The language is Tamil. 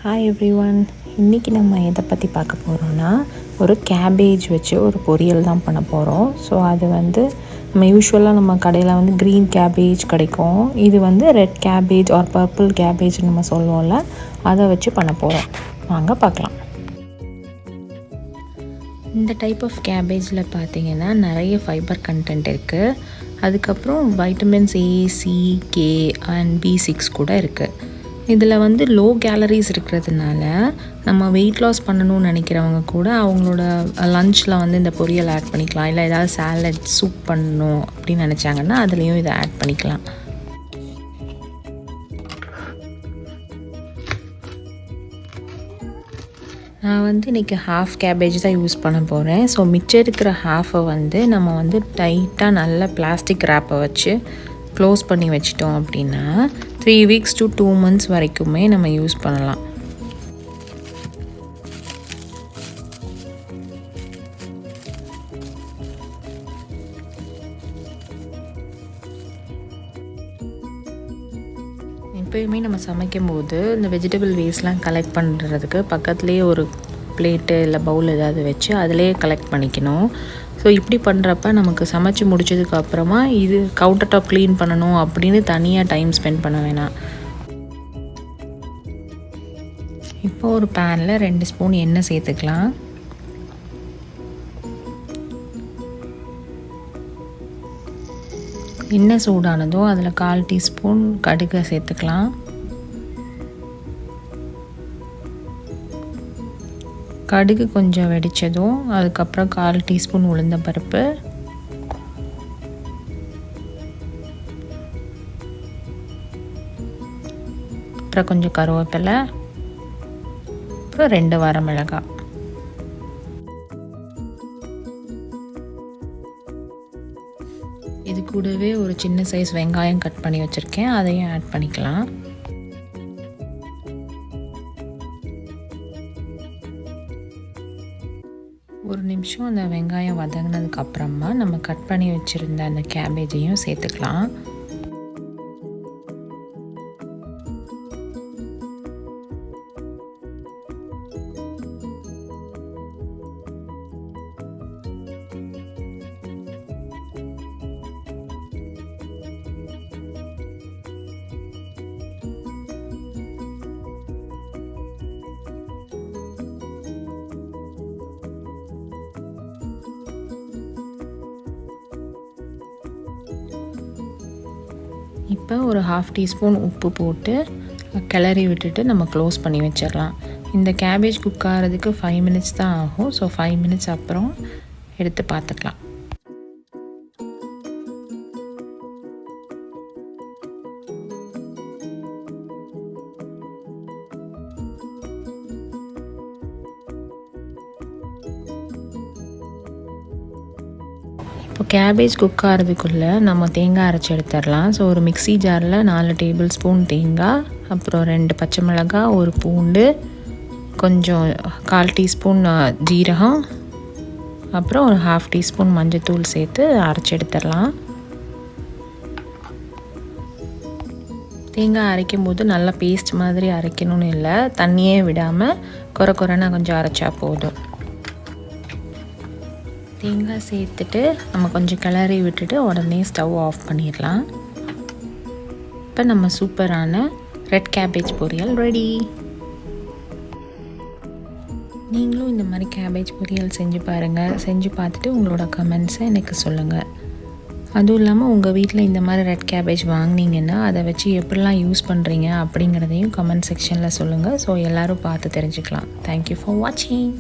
ஹாய் எவ்ரிவன், இன்றைக்கி நம்ம எதை பற்றி பார்க்க போகிறோன்னா ஒரு கேபேஜ் வச்சு ஒரு பொரியல் தான் பண்ண போகிறோம். ஸோ அது நம்ம யூஸ்வலாக நம்ம கடையில் க்ரீன் கேபேஜ் கிடைக்கும். இது red cabbage or purple cabbage நம்ம சொல்லுவோம்ல, அதை வச்சு பண்ண போகிறோம். வாங்க பார்க்கலாம். இந்த டைப் ஆஃப் கேபேஜில் பார்த்திங்கன்னா நிறைய ஃபைபர் கண்டென்ட் இருக்குது. அதுக்கப்புறம் vitamins A, C, K and B6 கூட இருக்குது. இதில் லோ கேலரிஸ் இருக்கிறதுனால நம்ம வெயிட் லாஸ் பண்ணணும்னு நினைக்கிறவங்க கூட அவங்களோட லஞ்சில் இந்த பொரியல் ஆட் பண்ணிக்கலாம். இல்லை ஏதாவது சாலட் சூப் பண்ணணும் அப்படின்னு நினச்சாங்கன்னா அதுலேயும் இதை ஆட் பண்ணிக்கலாம். நான் இன்றைக்கி ஹாஃப் கேபேஜ் தான் யூஸ் பண்ண போகிறேன். ஸோ மிச்சம் இருக்கிற ஹாஃபை நம்ம டைட்டாக நல்ல பிளாஸ்டிக் ரேப்பை வச்சு க்ளோஸ் பண்ணி வச்சிட்டோம் அப்படின்னா 3 weeks to 2 months வரைக்குமே நம்ம யூஸ் பண்ணலாம். எப்போயுமே நம்ம சமைக்கும்போது இந்த வெஜிடபிள் வேஸ்ட்லாம் கலெக்ட் பண்ணுறதுக்கு பக்கத்துலேயே ஒரு பிளேட்டு இல்லை பவுல் ஏதாவது வச்சு அதிலே கலெக்ட் பண்ணிக்கணும். ஸோ இப்படி பண்ணுறப்ப நமக்கு சமைச்சு முடிச்சதுக்கப்புறமா இது கவுண்டர் டாப் க்ளீன் பண்ணணும் அப்படின்னு தனியாக டைம் ஸ்பெண்ட் பண்ண வேணாம். இப்போ ஒரு பேனில் 2 ஸ்பூன் எண்ணெய் சேர்த்துக்கலாம். எண்ணெய் சூடானதும் அதில் 1/4 டீஸ்பூன் கடுகை சேர்த்துக்கலாம். கடுகு கொஞ்சம் வெடித்ததும் அதுக்கப்புறம் 1/4 டீஸ்பூன் உளுந்தம்பருப்பு, அப்புறம் கொஞ்சம் கருவேப்பிலை, அப்புறம் 2 வரமிளகாய். இது கூடவே ஒரு சின்ன சைஸ் வெங்காயம் கட் பண்ணி வச்சுருக்கேன், அதையும் ஆட் பண்ணிக்கலாம். ஒரு நிமிஷம் அந்த வெங்காயம் வதங்கினதுக்கப்புறமா நம்ம கட் பண்ணி வச்சுருந்த அந்த கேபேஜையும் சேர்த்துக்கலாம். இப்போ ஒரு 1/2 டீஸ்பூன் உப்பு போட்டு கிளறி விட்டுட்டு நம்ம க்ளோஸ் பண்ணி வச்சிடலாம். இந்த கேபேஜ் குக் ஆகிறதுக்கு 5 minutes தான் ஆகும். ஸோ 5 minutes அப்புறம் எடுத்து பார்த்துக்கலாம். இப்போ கேபேஜ் குக் ஆகிறதுக்குள்ளே நம்ம தேங்காய் அரைச்சி எடுத்துடலாம். ஸோ ஒரு மிக்ஸி ஜாரில் 4 டேபிள் ஸ்பூன் தேங்காய், அப்புறம் 2 பச்சை மிளகாய், ஒரு பூண்டு, கொஞ்சம் 1/4 டீஸ்பூன் ஜீரகம், அப்புறம் ஒரு 1/2 டீஸ்பூன் மஞ்சத்தூள் சேர்த்து அரைச்சி எடுத்துடலாம். தேங்காய் அரைக்கும் போது நல்லா பேஸ்ட் மாதிரி அரைக்கணும்னு இல்லை, தண்ணியே விடாமல் குறைன்னா கொஞ்சம் அரைச்சா போதும். தேங்காய் சேர்த்துட்டு நம்ம கொஞ்சம் கிளறி விட்டுட்டு உடனே ஸ்டவ் ஆஃப் பண்ணிடலாம். இப்போ நம்ம சூப்பரான ரெட் கேபேஜ் பொரியல் ரெடி. நீங்களும் இந்த மாதிரி கேபேஜ் பொரியல் செஞ்சு பாருங்கள். செஞ்சு பார்த்துட்டு உங்களோட கமெண்ட்ஸை எனக்கு சொல்லுங்கள். அதுவும் இல்லாமல் உங்கள் வீட்டில் இந்த மாதிரி ரெட் கேபேஜ் வாங்கினீங்கன்னா அதை வச்சு எப்படிலாம் யூஸ் பண்ணுறீங்க அப்படிங்கிறதையும் கமெண்ட் செக்ஷனில் சொல்லுங்கள். ஸோ எல்லோரும் பார்த்து தெரிஞ்சுக்கலாம். தேங்க்யூ ஃபார் வாட்சிங்.